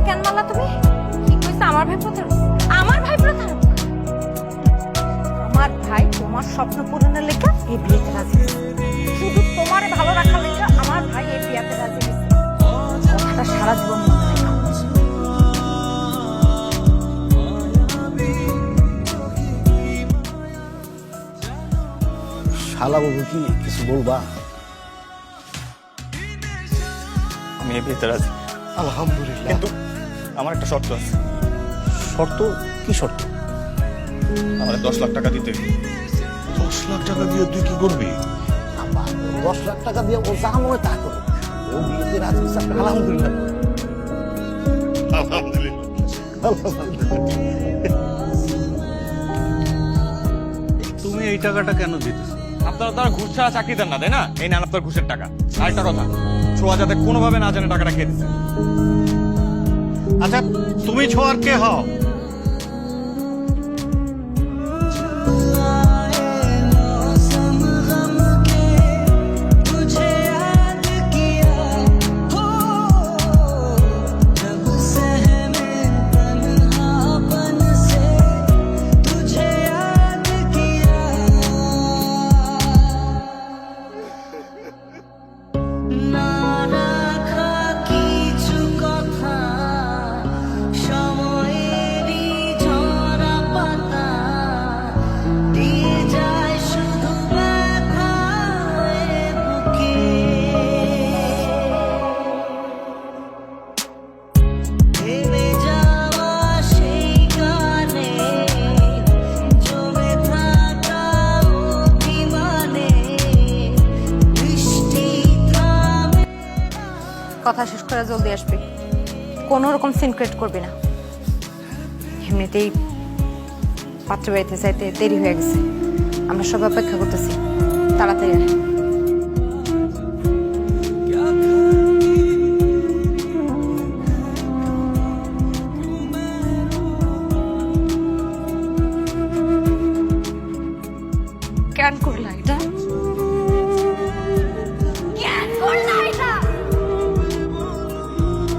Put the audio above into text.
কেন মারলা তুমি? কি কইছে আমার ভাই প্রতারক? আমার ভাই প্রতারক? আমার ভাই তোমার স্বপ্ন পূরণের লেগে এই বিয়েতে রাজি হয়েছে। শুধু তোমারে ভালো রাখার লেগে আমার ভাই এই বিয়েতে রাজি হয়েছে। কথাটা সারা জীবন মনে রাখো। শালা বাবু কি কিছু বলবা? আমি এই বিয়েতে রাজি, আলহামদুলিল্লাহ। কিন্তু আমার একটা শর্ত আছে। শর্ত? কি শর্ত? আমার 10 লাখ টাকা দিতে হবে। 10 লাখ টাকা দিয়ে তুই কি করবি? আব্বা 10 লাখ টাকা দিয়ে ও যা মনে তা করো, ও বিয়েতে রাজি হয়েছে। আপনি আলহামদুলিল্লাহ। তুমি এই টাকাটা কেন দিতেছ? আপনারা তারা ঘুষ ছাড়া চাকরি দেন না, তাই না? এই নেন আপনার ঘুষের টাকা। আরেকটা কথা, ছোঁয়া যাতে কোনোভাবে না জানে টাকাটা খেয়ে দিচ্ছে। আচ্ছা, তুমি ছোঁয়ার কে হও? কথা শেষ করে জলদি আসবি, কোনো রকম সিনক্রেট করবি না। এমনিতেই পাত্র বাড়িতে চাইতে দেরি হয়ে গেছে, আমরা সব অপেক্ষা করতেছি, তাড়াতাড়ি আয়।